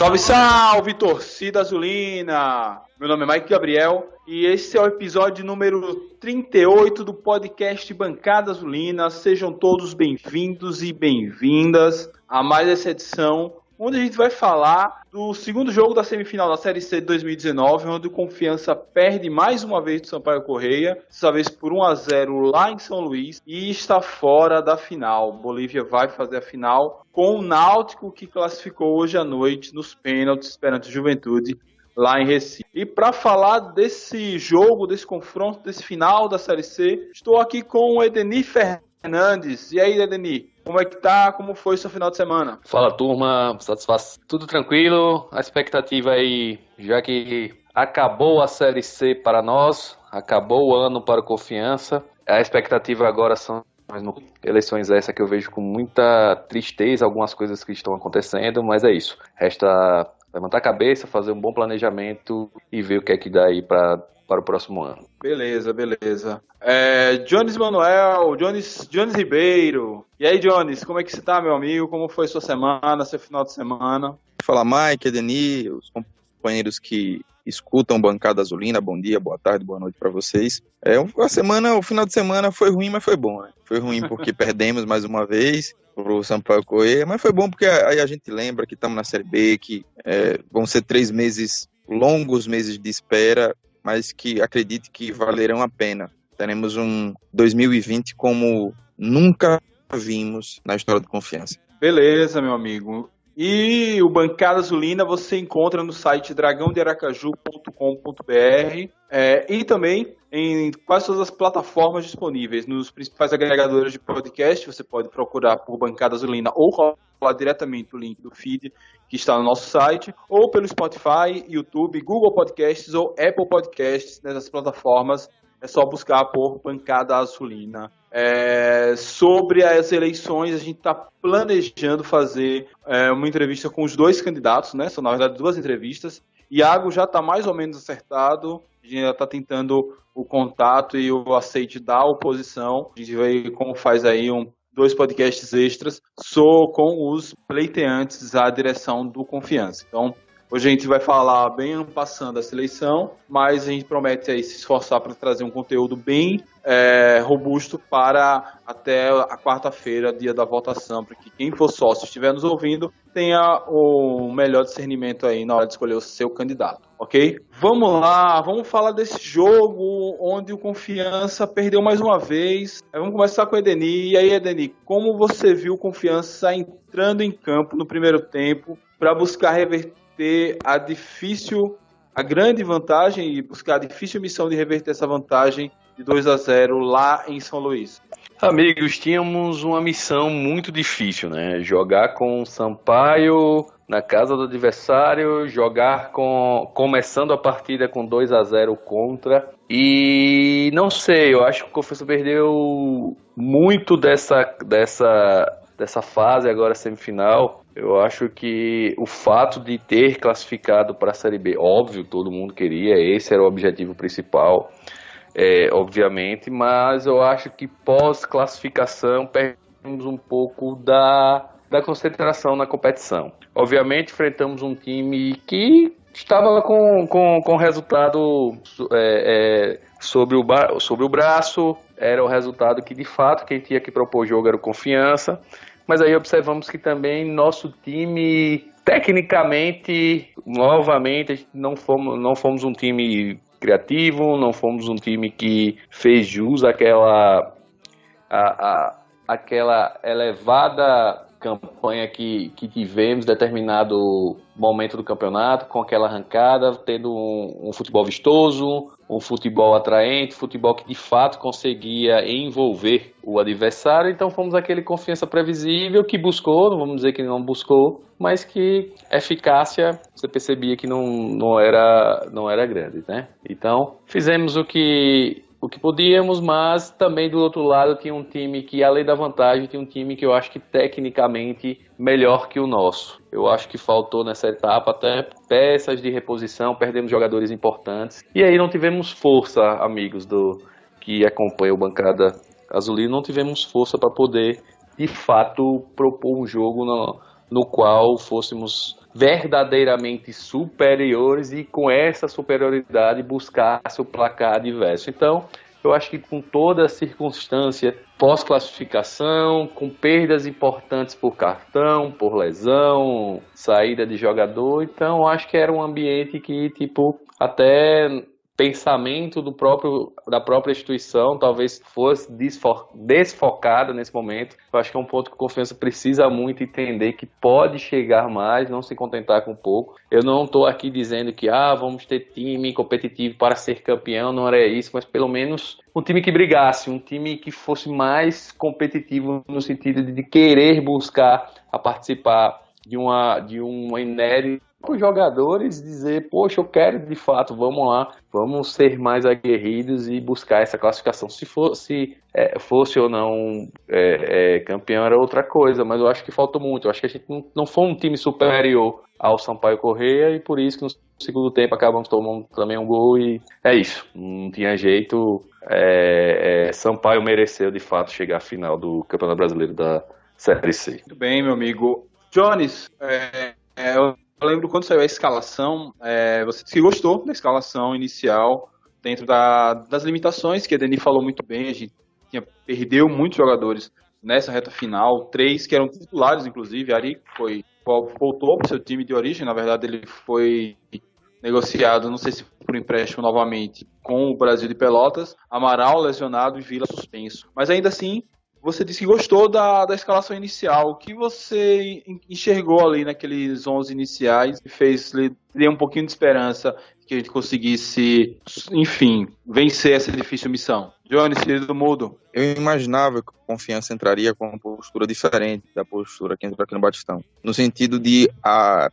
Salve, salve, torcida azulina! Meu nome é Mike Gabriel e esse é o episódio número 38 do podcast Bancada Azulina. Sejam todos bem-vindos e bem-vindas a mais essa edição, onde a gente vai falar do segundo jogo da semifinal da Série C de 2019, onde o Confiança perde mais uma vez do Sampaio Corrêa, dessa vez por 1-0 lá em São Luís, e está fora da final. Bolívia vai fazer a final com o Náutico, que classificou hoje à noite nos pênaltis perante o Juventude, lá em Recife. E para falar desse jogo, desse confronto, desse final da Série C, estou aqui com o Edenir Fernandes. E aí, Edenir, como é que tá? Como foi o seu final de semana? Fala, turma, satisfação. Tudo tranquilo, a expectativa aí, já que acabou a Série C para nós, acabou o ano para o Confiança, a expectativa agora são eleições essa que eu vejo com muita tristeza, algumas coisas que estão acontecendo, mas é isso. Resta levantar a cabeça, fazer um bom planejamento e ver o que é que dá aí para o próximo ano. Beleza. Jones Manuel, Jones Ribeiro. E aí, Jones, como é que você tá, meu amigo? Como foi sua semana, seu final de semana? Fala, Mike, Edenir, os companheiros que escutam Bancada Azulina, bom dia, boa tarde, boa noite para vocês. O final de semana foi ruim, mas foi bom, né? Foi ruim porque perdemos mais uma vez pro Sampaio Corrêa, mas foi bom porque aí a gente lembra que estamos na Série B, que vão ser 3 meses, longos meses de espera, mas que acredite que valerão a pena. Teremos um 2020 como nunca vimos na história do Confiança. Beleza, meu amigo. E o Bancada Azulina você encontra no site dragãodearacaju.com.br e também em quase todas as plataformas disponíveis, nos principais agregadores de podcast. Você pode procurar por Bancada Azulina ou rolar diretamente o link do feed que está no nosso site, ou pelo Spotify, YouTube, Google Podcasts ou Apple Podcasts. Nessas plataformas é só buscar por Bancada Azulina. Sobre as eleições, a gente está planejando fazer uma entrevista com os 2 candidatos, né? São, na verdade, 2 entrevistas. Iago já está mais ou menos acertado, a gente já está tentando o contato e o aceite da oposição. A gente vai como faz aí 2 podcasts extras com os pleiteantes à direção do Confiança. Então, hoje a gente vai falar bem passando essa eleição, mas a gente promete aí se esforçar para trazer um conteúdo bem robusto para até a quarta-feira, dia da votação, para que quem for sócio estiver nos ouvindo tenha o melhor discernimento aí na hora de escolher o seu candidato, ok? Vamos lá, vamos falar desse jogo onde o Confiança perdeu mais uma vez. Vamos começar com o Edenir. E aí, Edenir, como você viu o Confiança entrando em campo no primeiro tempo para buscar reverter a grande vantagem e buscar a difícil missão de reverter essa vantagem de 2-0 lá em São Luís? Amigos, tínhamos uma missão muito difícil, né? Jogar com o Sampaio na casa do adversário, começando a partida com 2-0 contra. E não sei, eu acho que o Confiança perdeu muito dessa fase agora semifinal. Eu acho que o fato de ter classificado para a Série B, óbvio, todo mundo queria, esse era o objetivo principal, obviamente, mas eu acho que pós-classificação perdemos um pouco da concentração na competição. Obviamente enfrentamos um time que estava com resultado sobre o braço, era o resultado que de fato quem tinha que propor o jogo era o Confiança. Mas aí observamos que também nosso time, tecnicamente, novamente, não fomos um time criativo, não fomos um time que fez jus àquela elevada campanha que tivemos em determinado momento do campeonato, com aquela arrancada, tendo um futebol vistoso, um futebol atraente, futebol que de fato conseguia envolver o adversário. Então fomos aquele Confiança previsível que buscou, não vamos dizer que não buscou, mas que eficácia você percebia que não era grande, né? Então fizemos o que podíamos, mas também do outro lado tinha um time que, além da vantagem, tinha um time que eu acho que tecnicamente melhor que o nosso. Eu acho que faltou nessa etapa até peças de reposição, perdemos jogadores importantes. E aí não tivemos força, amigos que acompanham o Bancada Azulina, não tivemos força para poder, de fato, propor um jogo no qual fôssemos verdadeiramente superiores e com essa superioridade buscasse o placar adverso. Então, eu acho que com toda a circunstância pós-classificação, com perdas importantes por cartão, por lesão, saída de jogador, então eu acho que era um ambiente que, tipo, até pensamento da própria instituição talvez fosse desfocada nesse momento. Eu acho que é um ponto que o Confiança precisa muito entender que pode chegar mais, não se contentar com pouco. Eu não estou aqui dizendo que vamos ter time competitivo para ser campeão, não era isso, mas pelo menos um time que brigasse, um time que fosse mais competitivo no sentido de querer buscar a participar de uma inédita os jogadores dizer, poxa, eu quero de fato, vamos lá, vamos ser mais aguerridos e buscar essa classificação. Se fosse ou não campeão era outra coisa, mas eu acho que faltou muito. Eu acho que a gente não foi um time superior ao Sampaio Corrêa e por isso que no segundo tempo acabamos tomando também um gol e é isso, não tinha jeito. Sampaio mereceu de fato chegar à final do Campeonato Brasileiro da Série C. Muito bem, meu amigo. Jones, eu lembro quando saiu a escalação, você disse que gostou da escalação inicial, dentro das limitações que a Deni falou muito bem. A gente perdeu muitos jogadores nessa reta final, 3 que eram titulares, inclusive. Ari voltou para o seu time de origem, na verdade ele foi negociado, não sei se por empréstimo novamente, com o Brasil de Pelotas. Amaral lesionado e Vila suspenso. Mas ainda assim, você disse que gostou da escalação inicial. O que você enxergou ali naqueles 11 iniciais que fez lhe um pouquinho de esperança que a gente conseguisse, enfim, vencer essa difícil missão? Jones, filho do Mudo. Eu imaginava que o Confiança entraria com uma postura diferente da postura que entrou aqui no Batistão, no sentido de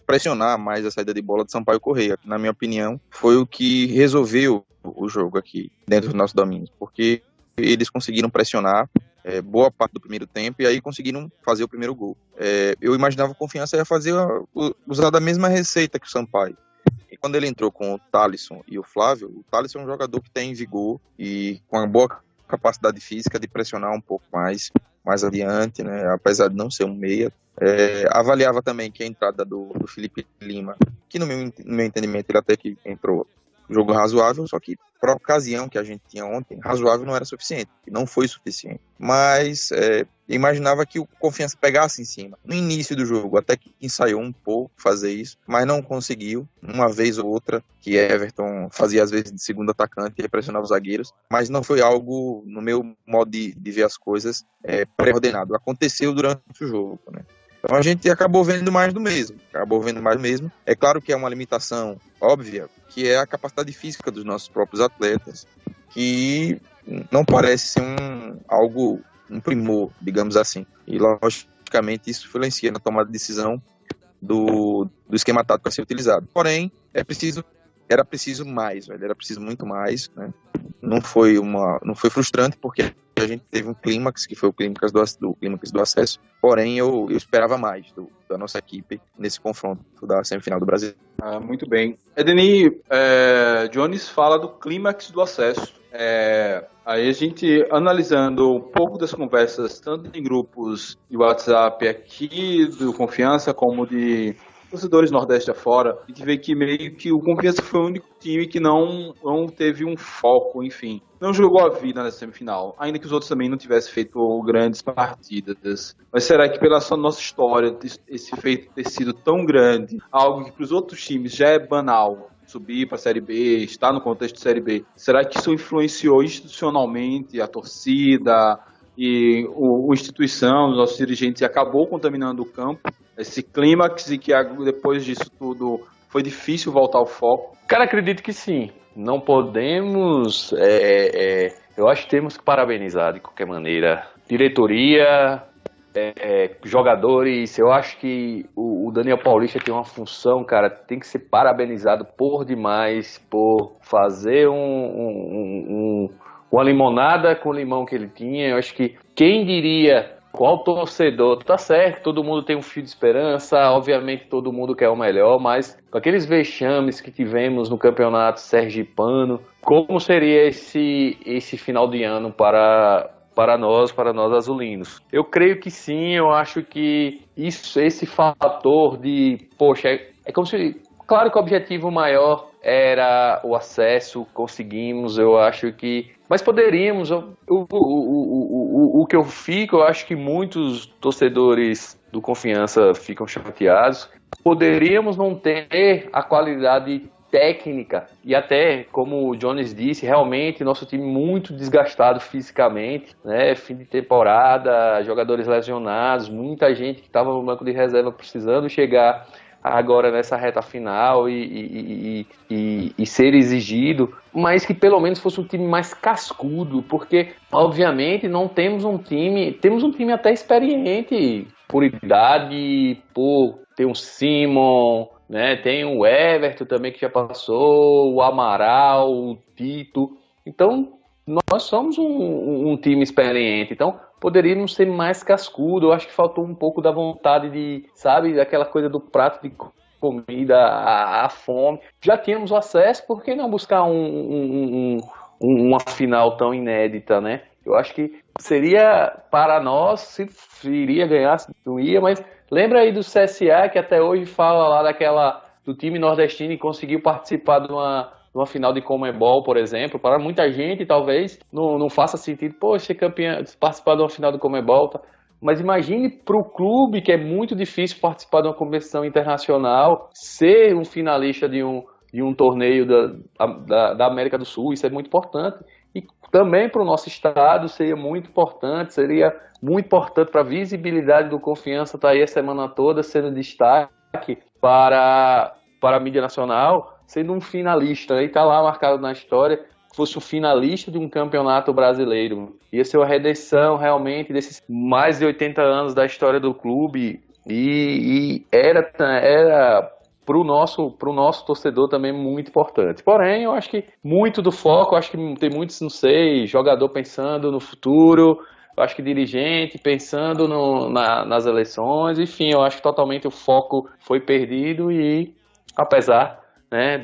pressionar mais a saída de bola de Sampaio Corrêa, que, na minha opinião, foi o que resolveu o jogo aqui dentro do nosso domínio, porque eles conseguiram pressionar boa parte do primeiro tempo e aí conseguiram fazer o primeiro gol. Eu imaginava que o Confiança ia usar da mesma receita que o Sampaio. E quando ele entrou com o Thalisson e o Flávio, o Thalisson é um jogador que tem vigor e com uma boa capacidade física de pressionar um pouco mais adiante, né? Apesar de não ser um meia. Avaliava também que a entrada do Felipe Lima, que no meu entendimento ele até que entrou jogo razoável, só que para a ocasião que a gente tinha ontem, razoável não era suficiente, não foi suficiente. Mas imaginava que o Confiança pegasse em cima. No início do jogo, até que ensaiou um pouco fazer isso, mas não conseguiu, uma vez ou outra, que Everton fazia às vezes de segundo atacante e pressionava os zagueiros, mas não foi algo, no meu modo de ver as coisas, pré-ordenado. Aconteceu durante o jogo, né? Então a gente acabou vendo mais do mesmo. É claro que é uma limitação óbvia, que é a capacidade física dos nossos próprios atletas, que não parece ser um primor, digamos assim. E logicamente isso influencia na tomada de decisão do esquema tático a ser utilizado. Porém, era preciso mais, velho. Era preciso muito mais, né? Não foi frustrante porque a gente teve um clímax, que foi o clímax do acesso, porém eu esperava mais da nossa equipe nesse confronto da semifinal do Brasil. Muito bem. Edeni, Jones fala do clímax do acesso. Aí a gente, analisando um pouco das conversas, tanto em grupos de WhatsApp aqui do Confiança, como de torcedores Nordeste afora, a gente vê que meio que o Confiança foi o único time que não teve um foco, enfim. Não jogou a vida nessa semifinal, ainda que os outros também não tivessem feito grandes partidas. Mas será que pela nossa história, esse feito ter sido tão grande, algo que para os outros times já é banal, subir para a Série B, estar no contexto de Série B, será que isso influenciou institucionalmente a torcida e a instituição, os nossos dirigentes, e acabou contaminando o campo? Esse clímax e que depois disso tudo foi difícil voltar ao foco? Cara, acredito que sim. Não podemos... eu acho que temos que parabenizar de qualquer maneira. Diretoria, jogadores. Eu acho que o Daniel Paulista tem uma função, cara, tem que ser parabenizado por demais, por fazer uma limonada com o limão que ele tinha. Eu acho que quem diria... Qual torcedor? Tá certo, todo mundo tem um fio de esperança, obviamente todo mundo quer o melhor, mas com aqueles vexames que tivemos no campeonato sergipano, como seria esse final de ano para nós azulinos? Eu creio que sim, eu acho que esse fator de, poxa, é como se... Claro que o objetivo maior era o acesso, conseguimos, eu acho que... Mas poderíamos, o que eu acho que muitos torcedores do Confiança ficam chateados, poderíamos não ter a qualidade técnica e até, como o Jones disse, realmente nosso time muito desgastado fisicamente, né? Fim de temporada, jogadores lesionados, muita gente que estava no banco de reserva precisando chegar agora nessa reta final e ser exigido, mas que pelo menos fosse um time mais cascudo, porque obviamente não temos um time até experiente por idade, por ter um Simon, né? Tem o Everton também que já passou, o Amaral, o Tito. Então, nós somos um time experiente. Então, poderíamos ser mais cascudo. Eu acho que faltou um pouco da vontade de, sabe, daquela coisa do prato de comida, a fome. Já tínhamos o acesso, por que não buscar uma final tão inédita, né? Eu acho que seria para nós, se iria ganhar, se não ia, mas lembra aí do CSA, que até hoje fala lá do time nordestino e conseguiu participar de uma final de Conmebol, por exemplo. Para muita gente, talvez, não faça sentido, ser campeão, participar de uma final de Conmebol. Tá? Mas imagine para o clube, que é muito difícil participar de uma competição internacional, ser um finalista de um torneio da América do Sul, isso é muito importante. E também para o nosso estado seria muito importante para a visibilidade do Confiança estar aí a semana toda sendo destaque para a mídia nacional, sendo um finalista, e está lá marcado na história, que fosse um finalista de um campeonato brasileiro. Ia ser uma redenção realmente desses mais de 80 anos da história do clube, e era para o nosso torcedor também muito importante. Porém, eu acho que muito do foco, eu acho que tem muitos, não sei, jogador pensando no futuro, eu acho que dirigente pensando nas eleições, enfim, eu acho que totalmente o foco foi perdido e, apesar, né,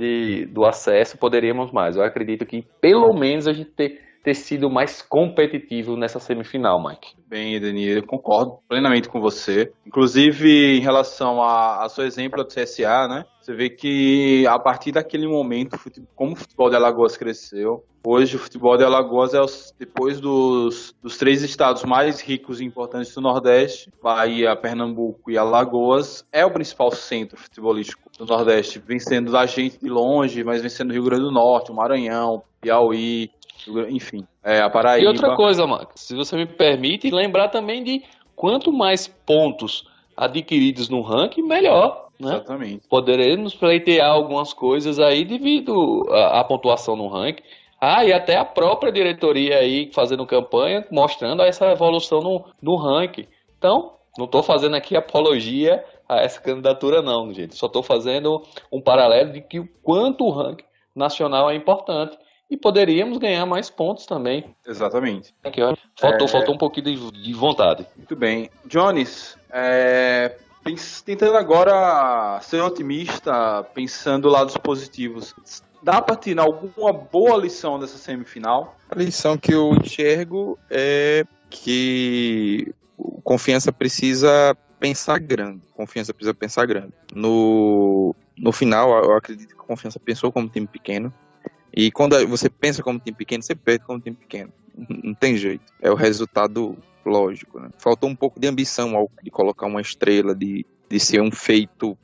do acesso, poderíamos mais. Eu acredito que pelo menos a gente ter sido mais competitivo nessa semifinal, Mike. Bem, Danilo, eu concordo plenamente com você. Inclusive, em relação ao seu exemplo do CSA, né? Você vê que a partir daquele momento, como o futebol de Alagoas cresceu, hoje o futebol de Alagoas é, depois dos 3 estados mais ricos e importantes do Nordeste, Bahia, Pernambuco e Alagoas, é o principal centro futebolístico do Nordeste, vencendo a gente de longe, mas vencendo o Rio Grande do Norte, o Maranhão, Piauí, enfim, a Paraíba. E outra coisa, Max, se você me permite, lembrar também de quanto mais pontos adquiridos no ranking, melhor, né? Exatamente. Poderemos pleitear algumas coisas aí devido à pontuação no ranking. E até a própria diretoria aí fazendo campanha, mostrando essa evolução no ranking. Então, não estou fazendo aqui apologia a essa candidatura não, gente. Só estou fazendo um paralelo de que o quanto o ranking nacional é importante. E poderíamos ganhar mais pontos também. Exatamente. Aqui, faltou um pouquinho de vontade. Muito bem. Jones, tentando agora ser otimista, pensando lados positivos, dá para tirar alguma boa lição dessa semifinal? A lição que eu enxergo é que o Confiança precisa pensar grande. No final, eu acredito que a Confiança pensou como time pequeno. E quando você pensa como time pequeno, você perde como time pequeno. Não tem jeito. É o resultado lógico, né? Faltou um pouco de ambição de colocar uma estrela, de ser um feito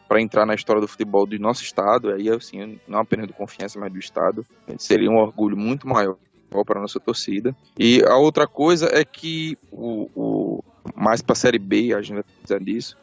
para entrar na história do futebol do nosso estado. Aí, assim, não apenas do Confiança, mas do estado. Seria um orgulho muito maior para a nossa torcida. E a outra coisa é que, mais para a Série B, a gente vai precisar disso,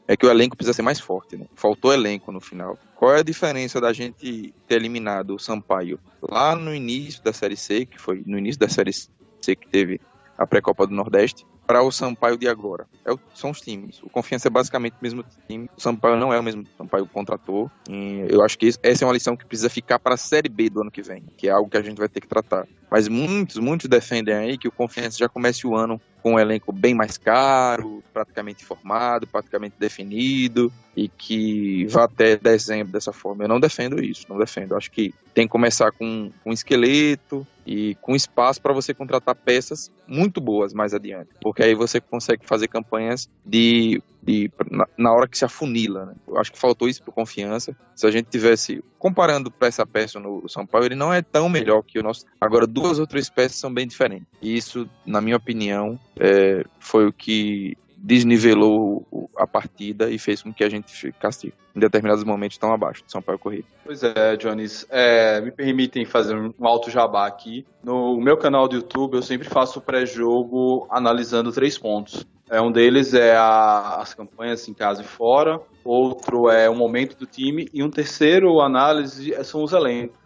é que o elenco precisa ser mais forte, né? Faltou elenco no final. Qual é a diferença da gente ter eliminado o Sampaio lá no início da Série C, que foi no início da Série C que teve a pré-Copa do Nordeste, para o Sampaio de agora? São os times. O Confiança é basicamente o mesmo time. O Sampaio não é o mesmo time. O Sampaio contratou. E eu acho que essa é uma lição que precisa ficar para a Série B do ano que vem, que é algo que a gente vai ter que tratar. Mas muitos defendem aí que o Confiança já comece o ano com um elenco bem mais caro, praticamente formado, praticamente definido, e que vá até dezembro dessa forma. Eu não defendo isso, não defendo. Eu acho que tem que começar com um esqueleto e com espaço para você contratar peças muito boas mais adiante, porque aí você consegue fazer campanhas na hora que se afunila, né? Eu acho que faltou isso por Confiança. Se a gente tivesse comparando peça a peça no São Paulo, ele não é tão melhor que o nosso. Agora, 2 ou 3 peças são bem diferentes. E isso, na minha opinião, foi o que desnivelou a partida e fez com que a gente ficasse em determinados momentos tão abaixo do São Paulo Corrida. Pois é, Jones, me permitem fazer um alto jabá aqui. No meu canal do YouTube eu sempre faço pré-jogo analisando 3 pontos. Um deles é as campanhas em casa e fora, outro é o momento do time e um terceiro análise são os elencos.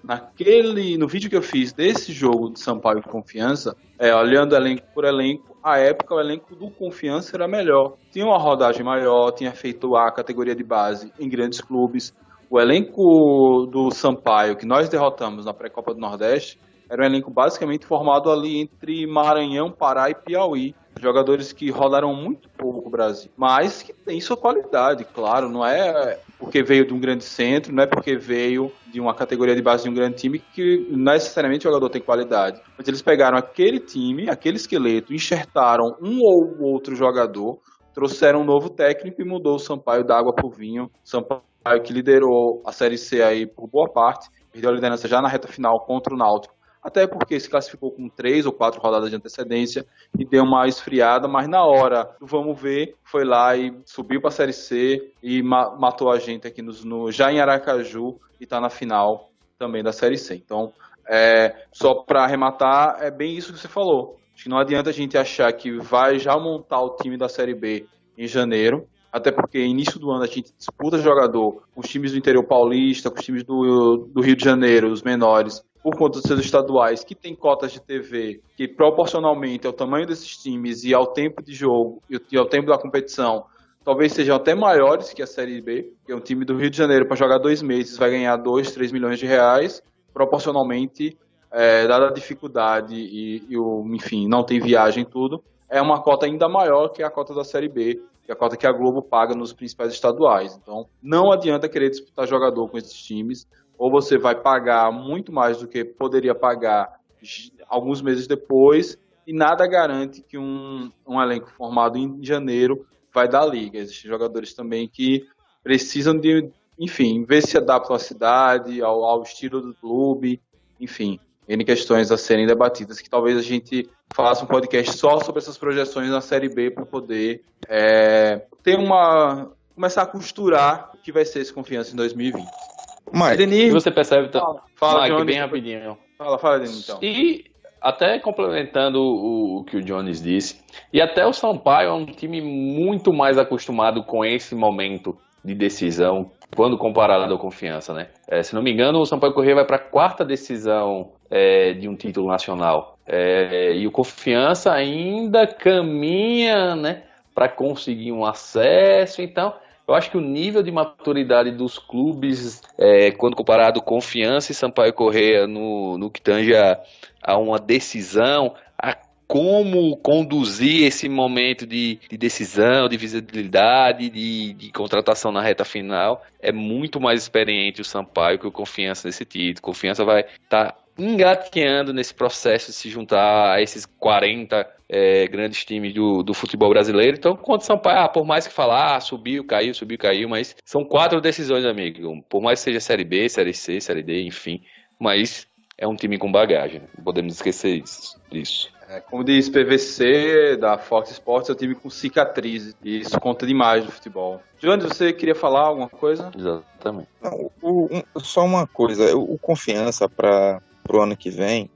No vídeo que eu fiz desse jogo de Sampaio e Confiança, olhando elenco por elenco, à época o elenco do Confiança era melhor. Tinha uma rodagem maior, tinha feito a categoria de base em grandes clubes. O elenco do Sampaio, que nós derrotamos na pré-copa do Nordeste, era um elenco basicamente formado ali entre Maranhão, Pará e Piauí. Jogadores que rodaram muito pouco o Brasil, mas que tem sua qualidade, claro. Não é porque veio de um grande centro, não é porque veio de uma categoria de base de um grande time que necessariamente o jogador tem qualidade. Mas eles pegaram aquele time, aquele esqueleto, enxertaram um ou outro jogador, trouxeram um novo técnico e mudou o Sampaio da água para o vinho. Sampaio que liderou a Série C aí por boa parte, perdeu a liderança já na reta final contra o Náutico, até porque se classificou com 3 ou 4 rodadas de antecedência e deu uma esfriada, mas na hora do vamos ver, foi lá e subiu para a Série C e matou a gente aqui já em Aracaju e está na final também da Série C. Então, só para arrematar, é bem isso que você falou. Acho que não adianta a gente achar que vai já montar o time da Série B em janeiro, até porque início do ano a gente disputa jogador com os times do interior paulista, com os times do Rio de Janeiro, os menores, por conta dos seus estaduais, que tem cotas de TV, que proporcionalmente ao tamanho desses times e ao tempo de jogo e ao tempo da competição, talvez sejam até maiores que a Série B, que é um time do Rio de Janeiro para jogar 2 meses vai ganhar 2, 3 milhões de reais, proporcionalmente, dada a dificuldade enfim, não tem viagem e tudo, é uma cota ainda maior que a cota da Série B, que é a cota que a Globo paga nos principais estaduais. Então, não adianta querer disputar jogador com esses times, ou você vai pagar muito mais do que poderia pagar alguns meses depois, e nada garante que um elenco formado em janeiro vai dar liga. Existem jogadores também que precisam de, enfim, ver se adaptam à cidade, ao estilo do clube, enfim, N questões a serem debatidas, que talvez a gente faça um podcast só sobre essas projeções na Série B para poder começar a costurar o que vai ser esse Confiança em 2020. Mas Denis, você percebe, fala Mike, Jones, bem rapidinho. Fala, Denis, então. E até complementando o que o Jones disse, e até o Sampaio é um time muito mais acostumado com esse momento de decisão quando comparado à Confiança, né? Se não me engano, o Sampaio Corrêa vai para a 4ª decisão de um título nacional. E o Confiança ainda caminha, né, para conseguir um acesso. Então, eu acho que o nível de maturidade dos clubes, quando comparado Confiança e Sampaio Corrêa no que tange a uma decisão, a como conduzir esse momento de decisão, de visibilidade, de contratação na reta final, é muito mais experiente o Sampaio que o Confiança nesse título. Confiança vai estar engateando nesse processo de se juntar a esses 40 grandes times do futebol brasileiro. Então, quando o Sampaio, por mais que falar, subiu, caiu, mas são 4 decisões, amigo. Por mais que seja Série B, Série C, Série D, enfim, mas é um time com bagagem, não podemos esquecer disso. Como diz PVC da Fox Sports, é um time com cicatrizes, e isso conta demais no futebol. Jones, você queria falar alguma coisa? Exatamente. Não, só uma coisa, o Confiança para o ano que vem,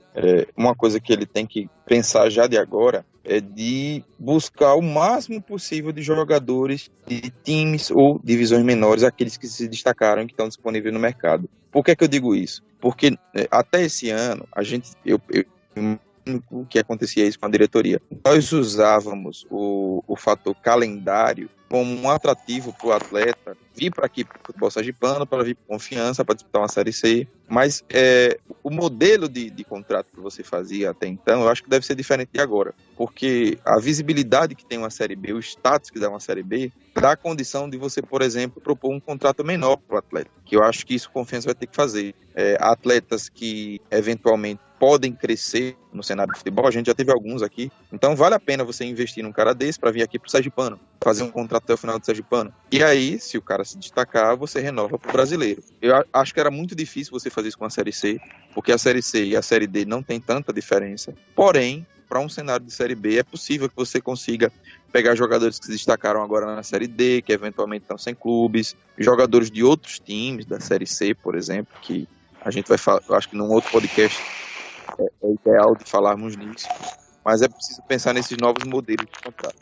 uma coisa que ele tem que pensar já de agora é de buscar o máximo possível de jogadores de times ou divisões menores, aqueles que se destacaram e que estão disponíveis no mercado. Por que eu digo isso? Porque até esse ano, eu que acontecia isso com a diretoria. Nós usávamos o fator calendário como um atrativo para o atleta vir para aqui para o futebol sergipano, para vir com confiança, para disputar uma Série C, mas o modelo de contrato que você fazia até então, eu acho que deve ser diferente de agora, porque a visibilidade que tem uma Série B, o status que dá uma Série B, dá a condição de você, por exemplo, propor um contrato menor para o atleta, que eu acho que isso a Confiança vai ter que fazer. Atletas que eventualmente podem crescer no cenário de futebol, a gente já teve alguns aqui, então vale a pena você investir num cara desse para vir aqui pro Sergipano, fazer um contrato até o final do Sergipano, e aí, se o cara se destacar, você renova pro brasileiro. Eu acho que era muito difícil você fazer isso com a Série C, porque a Série C e a Série D não tem tanta diferença, porém, para um cenário de Série B, é possível que você consiga pegar jogadores que se destacaram agora na Série D, que eventualmente estão sem clubes, jogadores de outros times da Série C, por exemplo, que a gente vai falar, eu acho que num outro podcast é ideal de falarmos nisso, mas é preciso pensar nesses novos modelos de contrato.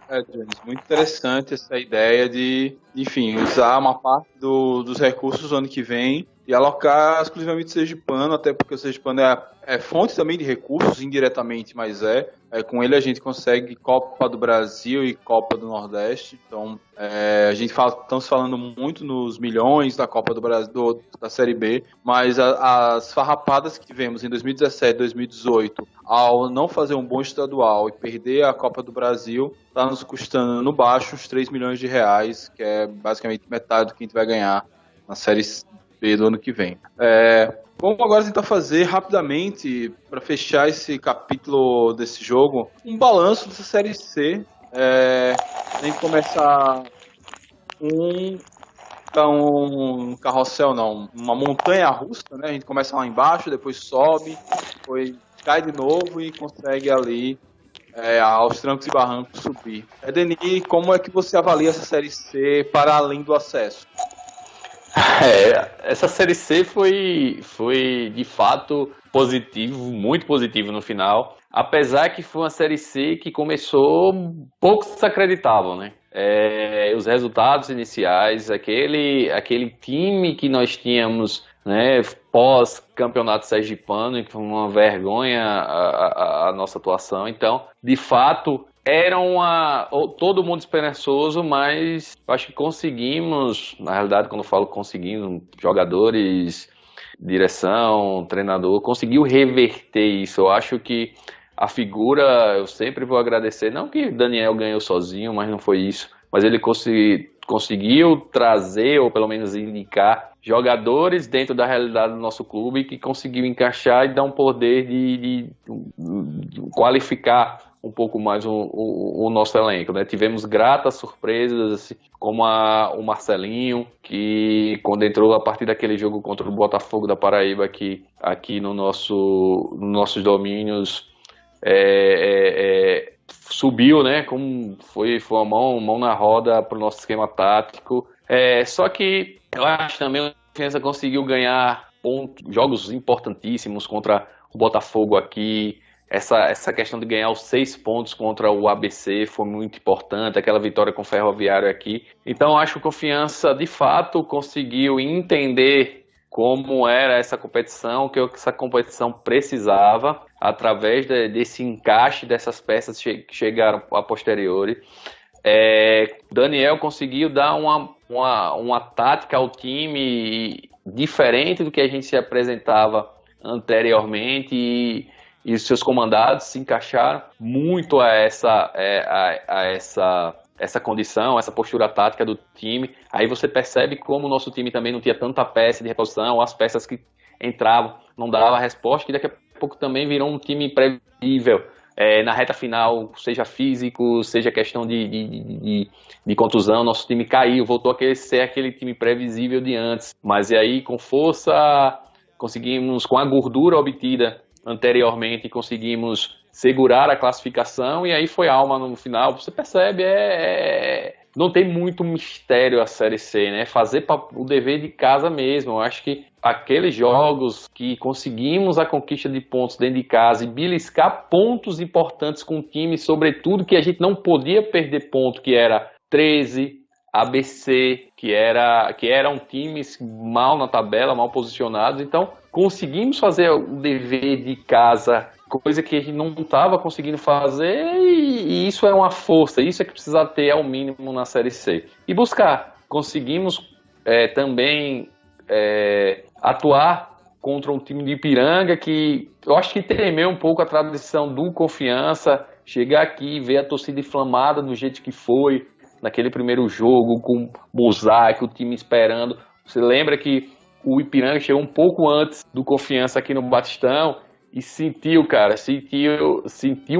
James, muito interessante essa ideia de, enfim, usar uma parte dos recursos do ano que vem e alocar exclusivamente o Sergipano, até porque o Sergipano é fonte também de recursos, indiretamente, mas com ele a gente consegue Copa do Brasil e Copa do Nordeste, então estamos falando muito nos milhões da Copa do Brasil, da Série B, mas as farrapadas que tivemos em 2017, 2018, ao não fazer um bom estadual e perder a Copa do Brasil, está nos custando no baixo uns 3 milhões de reais, que é basicamente metade do que a gente vai ganhar na Série B do ano que vem. Vamos agora tentar fazer rapidamente, para fechar esse capítulo desse jogo, um balanço dessa Série C. Tem que começar um carrossel, não, uma montanha russa, né? A gente começa lá embaixo, depois sobe, depois cai de novo e consegue ali, aos trancos e barrancos, subir. Denis, como é que você avalia essa Série C para além do acesso? Essa Série C foi de fato positivo, muito positivo no final, apesar que foi uma Série C que começou pouco se acreditavam, né? Os resultados iniciais, aquele time que nós tínhamos, né, pós-campeonato sergipano, que foi uma vergonha a nossa atuação. Então, de fato, era todo mundo esperançoso, mas eu acho que conseguimos, na realidade, quando eu falo conseguimos, jogadores, direção, treinador, conseguiu reverter isso. Eu acho que a figura, eu sempre vou agradecer, não que Daniel ganhou sozinho, mas não foi isso, mas ele conseguiu trazer, ou pelo menos indicar, jogadores dentro da realidade do nosso clube que conseguiu encaixar e dar um poder de qualificar um pouco mais o nosso elenco, né? Tivemos gratas surpresas, assim, como o Marcelinho, que quando entrou a partir daquele jogo contra o Botafogo da Paraíba aqui nos nossos domínios, subiu, né? Como foi uma mão na roda para o nosso esquema tático. Só que eu acho também que a Confiança conseguiu ganhar jogos importantíssimos contra o Botafogo aqui. Essa questão de ganhar os 6 pontos contra o ABC foi muito importante, aquela vitória com o Ferroviário aqui. Então acho que a Confiança de fato conseguiu entender como era essa competição, que essa competição precisava, através desse encaixe dessas peças que chegaram a posteriori. Daniel conseguiu dar uma tática ao time diferente do que a gente se apresentava anteriormente e os seus comandados se encaixaram muito a essa condição, essa postura tática do time. Aí você percebe como o nosso time também não tinha tanta peça de reposição, as peças que entravam não davam a resposta, que daqui a pouco também virou um time imprevisível. Na reta final, seja físico, seja questão de contusão, nosso time caiu, voltou a ser aquele time previsível de antes. Mas e aí, com força, conseguimos, com a gordura obtida anteriormente, conseguimos segurar a classificação, e aí foi alma no final. Você percebe, não tem muito mistério a Série C, né? Fazer o dever de casa mesmo. Eu acho que aqueles jogos que conseguimos a conquista de pontos dentro de casa e beliscar pontos importantes com o time, sobretudo que a gente não podia perder ponto, que era 13, ABC, que eram times mal na tabela, mal posicionados. Então, conseguimos fazer o dever de casa, coisa que a gente não estava conseguindo fazer, e isso é uma força, isso é que precisa ter ao mínimo na Série C. E buscar, conseguimos também atuar contra um time de Ipiranga que eu acho que temeu um pouco a tradição do Confiança, chegar aqui e ver a torcida inflamada do jeito que foi, naquele primeiro jogo, com mosaico, o time esperando. Você lembra que o Ipiranga chegou um pouco antes do Confiança aqui no Batistão e sentiu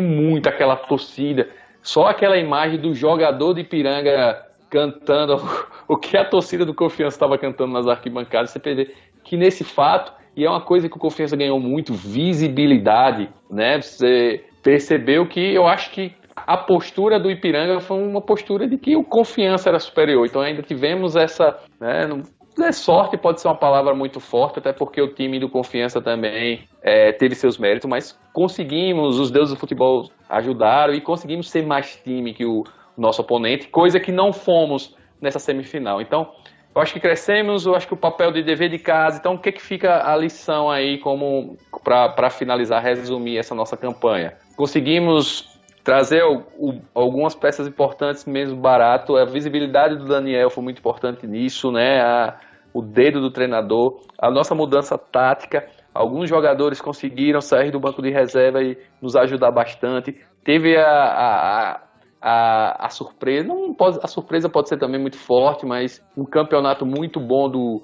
muito aquela torcida. Só aquela imagem do jogador de Ipiranga cantando o que a torcida do Confiança estava cantando nas arquibancadas, você percebe que nesse fato, e é uma coisa que o Confiança ganhou muito, visibilidade, né? Você percebeu que eu acho que a postura do Ipiranga foi uma postura de que o Confiança era superior. Então ainda tivemos essa, né, sorte pode ser uma palavra muito forte, até porque o time do Confiança também teve seus méritos, mas conseguimos, os deuses do futebol ajudaram e conseguimos ser mais time que o nosso oponente, coisa que não fomos nessa semifinal. Então, eu acho que crescemos, eu acho que o papel de dever de casa. Então, o que fica a lição aí como para finalizar, resumir essa nossa campanha? Conseguimos trazer algumas peças importantes, mesmo barato. A visibilidade do Daniel foi muito importante nisso, né? O dedo do treinador, a nossa mudança tática. Alguns jogadores conseguiram sair do banco de reserva e nos ajudar bastante. Teve a surpresa, a surpresa pode ser também muito forte, mas um campeonato muito bom do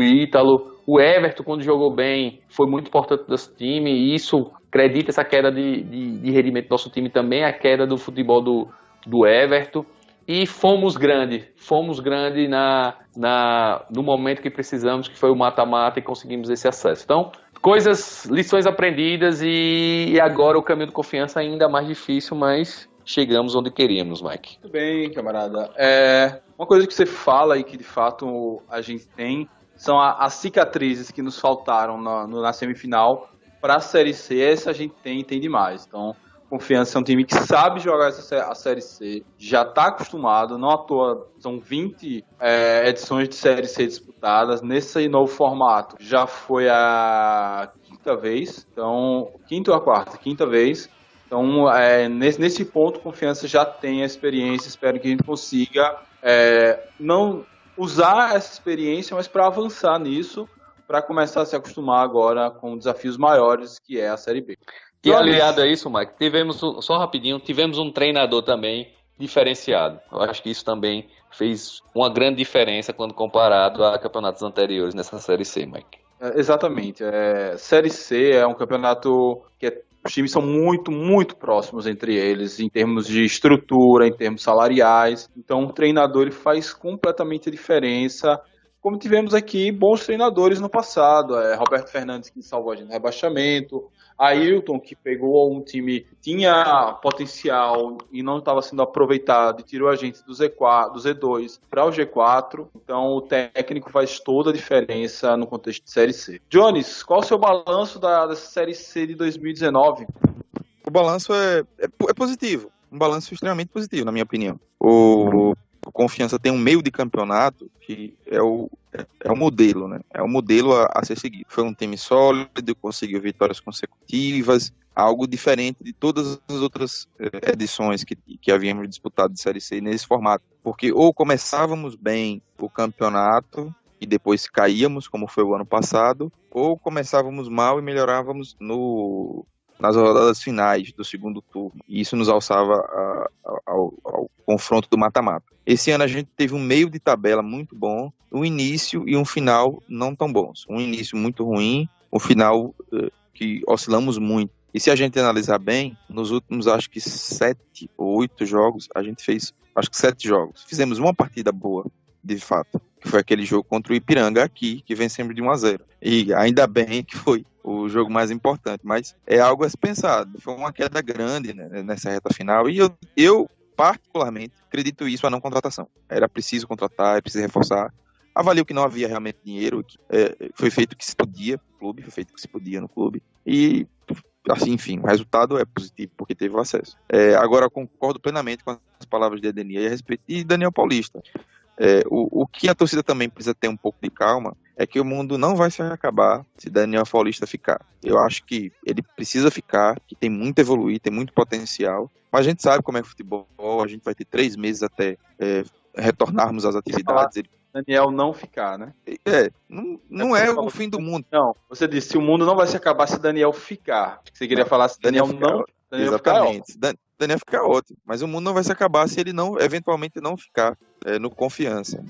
Ítalo. O Everton, quando jogou bem, foi muito importante desse time, e isso acredita essa queda de rendimento do nosso time também, a queda do futebol do Everton. E fomos grande no momento que precisamos, que foi o mata-mata, e conseguimos esse acesso. Então, lições aprendidas, e agora o caminho de Confiança é ainda mais difícil, mas chegamos onde queríamos, Mike. Muito bem, camarada. Uma coisa que você fala e que de fato a gente tem são as cicatrizes que nos faltaram na semifinal. Para a Série C, essa a gente tem demais. Então, Confiança é um time que sabe jogar a Série C, já está acostumado, não à toa, são 20 edições de Série C disputadas. Nesse novo formato, já foi a quinta vez, então, quinta ou a quarta? Quinta vez. Então, nesse ponto, Confiança já tem a experiência. Espero que a gente consiga não usar essa experiência, mas para avançar nisso, para começar a se acostumar agora com desafios maiores, que é a Série B. E aliado a isso, Mike, só rapidinho, tivemos um treinador também diferenciado. Eu acho que isso também fez uma grande diferença quando comparado a campeonatos anteriores nessa Série C, Mike. Exatamente. Série C é um campeonato que os times são muito, muito próximos entre eles, em termos de estrutura, em termos salariais. Então, o treinador ele faz completamente a diferença. Como tivemos aqui bons treinadores no passado, Roberto Fernandes, que salvou a gente no rebaixamento, Ailton, que pegou um time que tinha potencial e não estava sendo aproveitado, e tirou a gente do Z2 para o G4. Então o técnico faz toda a diferença no contexto de Série C. Jones, qual o seu balanço da Série C de 2019? O balanço é positivo, um balanço extremamente positivo, na minha opinião. O Confiança tem um meio de campeonato que é o modelo, né? É o modelo a ser seguido. Foi um time sólido, conseguiu vitórias consecutivas, algo diferente de todas as outras edições que havíamos disputado de Série C nesse formato. Porque ou começávamos bem o campeonato e depois caíamos, como foi o ano passado, ou começávamos mal e melhorávamos nas rodadas finais do segundo turno. E isso nos alçava ao confronto do mata-mata. Esse ano a gente teve um meio de tabela muito bom, um início e um final não tão bons. Um início muito ruim, um final que oscilamos muito. E se a gente analisar bem, nos últimos acho que 7 ou 8 jogos, a gente fez acho que 7 jogos. Fizemos uma partida boa, de fato, que foi aquele jogo contra o Ipiranga aqui, que vencemos de 1-0. E ainda bem que foi o jogo mais importante, mas é algo a se pensar. Foi uma queda grande, né, nessa reta final, e eu particularmente acredito isso a não contratação. Era preciso contratar, era preciso reforçar. Avalio que não havia realmente dinheiro, que foi feito o que se podia no clube, foi feito o que se podia no clube, e assim, enfim, o resultado é positivo porque teve o acesso. Agora, eu concordo plenamente com as palavras de Edenia e a respeito de Daniel Paulista. O que a torcida também precisa ter um pouco de calma é que o mundo não vai se acabar se Daniel Paulista ficar. Eu acho que ele precisa ficar, que tem muito a evoluir, tem muito potencial, mas a gente sabe como é futebol, a gente vai ter 3 meses até retornarmos às atividades. Daniel não ficar, né? Não é o fim do mundo. Não, você disse, se o mundo não vai se acabar se Daniel ficar. Você queria falar se Daniel não... Daniel exatamente. Daniel fica ótimo, mas o mundo não vai se acabar se ele não, eventualmente, não ficar no Confiança.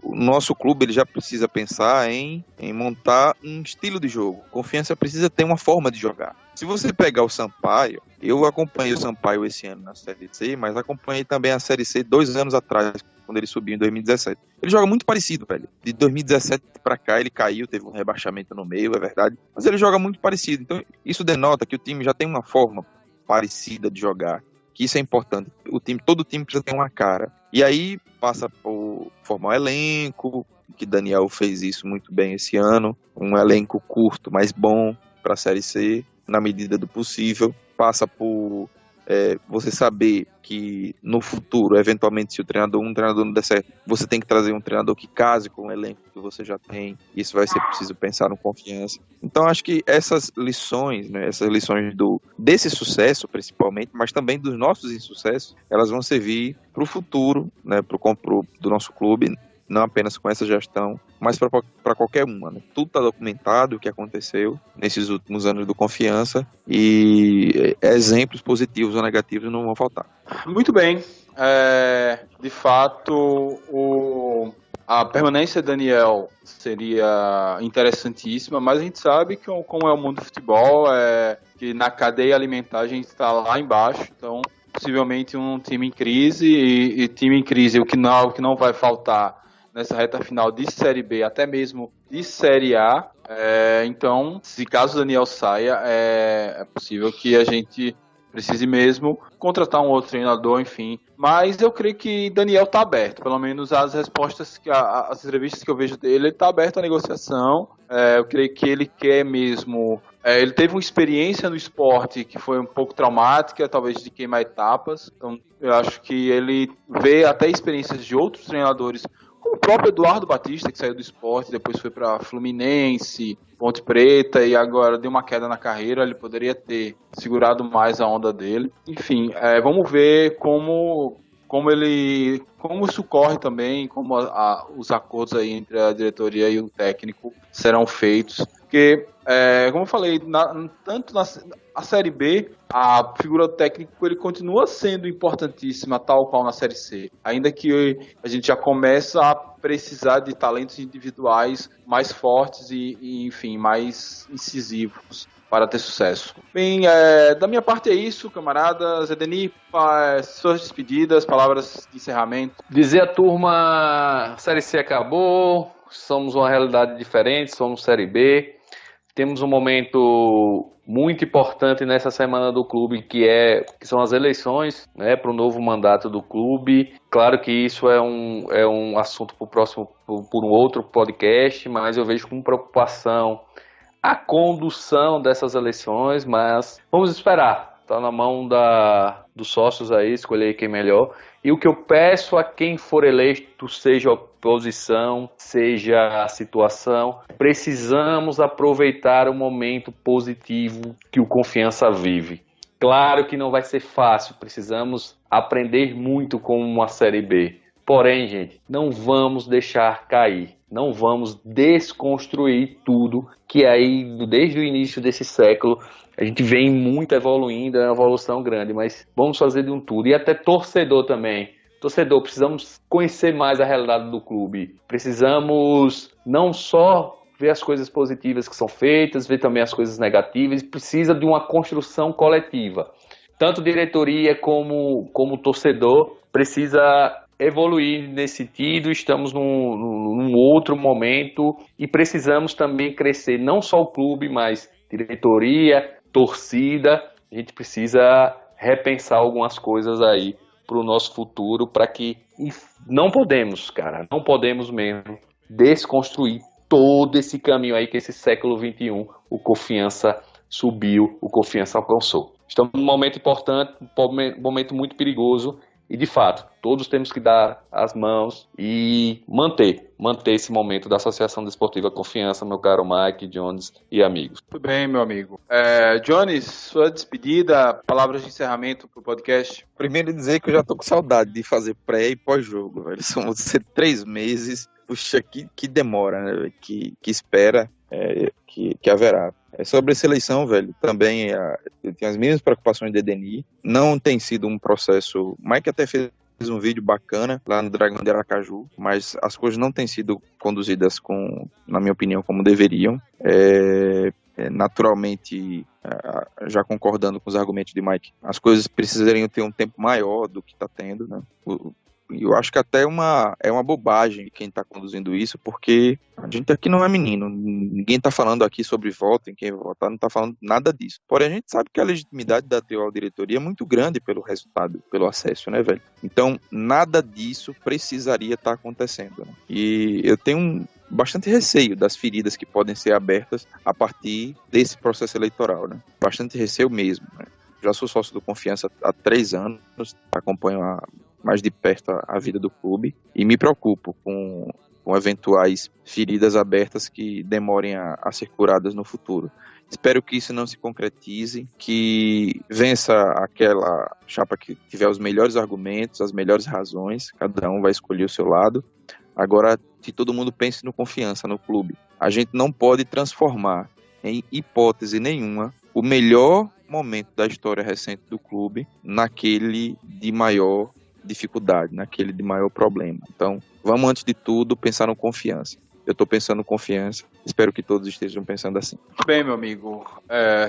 O nosso clube ele já precisa pensar em montar um estilo de jogo. Confiança precisa ter uma forma de jogar. Se você pegar o Sampaio, eu acompanhei o Sampaio esse ano na Série C, mas acompanhei também a Série C 2 anos atrás, quando ele subiu em 2017. Ele joga muito parecido, velho. De 2017 pra cá ele caiu, teve um rebaixamento no meio, é verdade, mas ele joga muito parecido. Então isso denota que o time já tem uma forma parecida de jogar, que isso é importante. Todo time precisa ter uma cara. E aí passa por formar um elenco, que Daniel fez isso muito bem esse ano, um elenco curto, mas bom para a Série C, na medida do possível. Passa por você saber que no futuro, eventualmente, se um treinador não der certo, você tem que trazer um treinador que case com o elenco que você já tem. Isso vai ser preciso pensar no Confiança. Então, acho que essas lições, né, essas lições desse sucesso, principalmente, mas também dos nossos insucessos, elas vão servir para o futuro, né, do nosso clube, não apenas com essa gestão, mas para qualquer uma, né? Tudo está documentado o que aconteceu nesses últimos anos do Confiança e exemplos positivos ou negativos não vão faltar. Muito bem. De fato, a permanência de Daniel seria interessantíssima, mas a gente sabe que como é o mundo do futebol, que na cadeia alimentar a gente está lá embaixo, então possivelmente um time em crise e time em crise, o que não vai faltar nessa reta final de Série B, até mesmo de Série A. Então, se caso o Daniel saia, é possível que a gente precise mesmo contratar um outro treinador, enfim. Mas eu creio que Daniel está aberto, pelo menos as respostas, as entrevistas que eu vejo dele, ele está aberto à negociação. Eu creio que ele quer mesmo... ele teve uma experiência no esporte que foi um pouco traumática, talvez de queimar etapas. Então, eu acho que ele vê até experiências de outros treinadores, como o próprio Eduardo Batista, que saiu do esporte, depois foi para Fluminense, Ponte Preta, e agora deu uma queda na carreira. Ele poderia ter segurado mais a onda dele. Enfim, vamos ver como isso corre também, como os acordos aí entre a diretoria e o técnico serão feitos. Porque, como eu falei, tanto a Série B, a figura do técnico ele continua sendo importantíssima, tal qual na Série C. Ainda que a gente já começa a precisar de talentos individuais mais fortes e enfim, mais incisivos para ter sucesso. Bem, da minha parte é isso, camarada. Zedeni, suas despedidas, palavras de encerramento. Dizer à turma, a Série C acabou, somos uma realidade diferente, somos Série B. Temos um momento muito importante nessa semana do clube, que são as eleições, né, para o novo mandato do clube. Claro que isso é um assunto por um outro podcast, mas eu vejo com preocupação a condução dessas eleições, mas vamos esperar. Está na mão dos sócios aí, escolher quem melhor. E o que eu peço a quem for eleito, seja a oposição, seja a situação, precisamos aproveitar o momento positivo que o Confiança vive. Claro que não vai ser fácil, precisamos aprender muito com uma Série B. Porém, gente, não vamos deixar cair. Não vamos desconstruir tudo que aí, desde o início desse século, a gente vem muito evoluindo, é uma evolução grande, mas vamos fazer de um tudo. E até torcedor também. Torcedor, precisamos conhecer mais a realidade do clube. Precisamos não só ver as coisas positivas que são feitas, ver também as coisas negativas. Precisa de uma construção coletiva. Tanto diretoria como torcedor precisa evoluir nesse sentido. Estamos num outro momento e precisamos também crescer, não só o clube, mas diretoria, torcida. A gente precisa repensar algumas coisas aí para o nosso futuro, para que não podemos mesmo desconstruir todo esse caminho aí que esse século XXI o Confiança subiu, o Confiança alcançou. Estamos num momento importante, um momento muito perigoso, E de fato, todos temos que dar as mãos e manter esse momento da Associação Desportiva Confiança, meu caro Mike, Jones e amigos. Muito bem, meu amigo. Jones, sua despedida, palavras de encerramento pro podcast. Primeiro dizer que eu já tô com saudade de fazer pré e pós-jogo, velho. São 3 meses, puxa, que demora, né, que espera que haverá. Sobre essa eleição, velho, também eu tenho as mesmas preocupações de Edeni. Não tem sido um processo... Mike até fez um vídeo bacana lá no Dragão de Aracaju, mas as coisas não têm sido conduzidas na minha opinião, como deveriam. Naturalmente, já concordando com os argumentos de Mike, as coisas precisariam ter um tempo maior do que está tendo, né? Eu acho que até é uma bobagem quem está conduzindo isso, porque a gente aqui não é menino, ninguém está falando aqui sobre voto, em quem votar, não está falando nada disso. Porém, a gente sabe que a legitimidade da atual diretoria é muito grande pelo resultado, pelo acesso, né, velho? Então, nada disso precisaria estar acontecendo, né? E eu tenho bastante receio das feridas que podem ser abertas a partir desse processo eleitoral, né? Bastante receio mesmo, né? Já sou sócio do Confiança há 3 anos, acompanho mais de perto a vida do clube e me preocupo com eventuais feridas abertas que demorem a ser curadas no futuro. Espero que isso não se concretize, que vença aquela chapa que tiver os melhores argumentos, as melhores razões, cada um vai escolher o seu lado. Agora, que todo mundo pense no Confiança, no clube. A gente não pode transformar, em hipótese nenhuma, o melhor momento da história recente do clube naquele de maior dificuldade, naquele de maior problema. Então, vamos antes de tudo pensar no Confiança. Eu estou pensando no Confiança, espero que todos estejam pensando assim. Bem, meu amigo,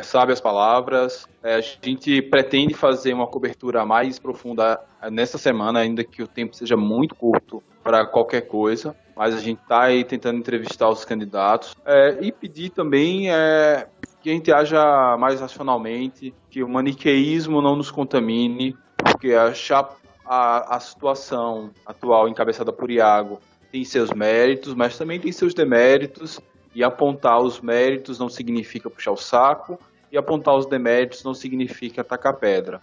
sabe as palavras, a gente pretende fazer uma cobertura mais profunda nessa semana, ainda que o tempo seja muito curto para qualquer coisa, mas a gente está aí tentando entrevistar os candidatos e pedir também que a gente haja mais racionalmente, que o maniqueísmo não nos contamine, porque a situação atual encabeçada por Iago tem seus méritos, mas também tem seus deméritos, e apontar os méritos não significa puxar o saco, e apontar os deméritos não significa atacar pedra.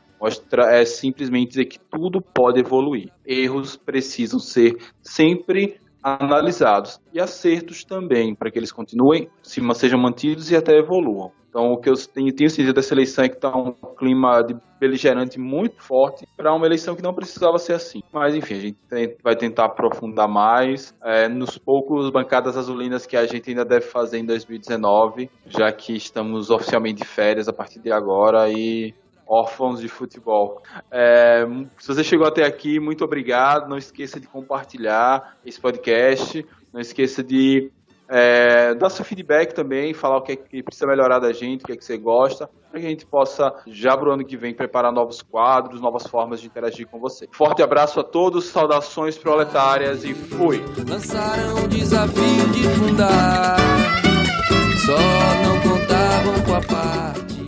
É simplesmente dizer que tudo pode evoluir. Erros precisam ser sempre analisados, e acertos também, para que eles continuem, sejam mantidos e até evoluam. Então, o que eu tenho sentido dessa eleição é que está um clima de beligerante muito forte para uma eleição que não precisava ser assim. Mas, enfim, a gente vai tentar aprofundar mais nos poucos bancadas azulinas que a gente ainda deve fazer em 2019, já que estamos oficialmente de férias a partir de agora e órfãos de futebol. Se você chegou até aqui, muito obrigado. Não esqueça de compartilhar esse podcast. Não esqueça de dar seu feedback também, falar o que é que precisa melhorar da gente, o que é que você gosta, para que a gente possa, já pro ano que vem, preparar novos quadros, novas formas de interagir com você. Forte abraço a todos, saudações proletárias e fui! Lançaram o desafio de fundar, só não contavam com a parte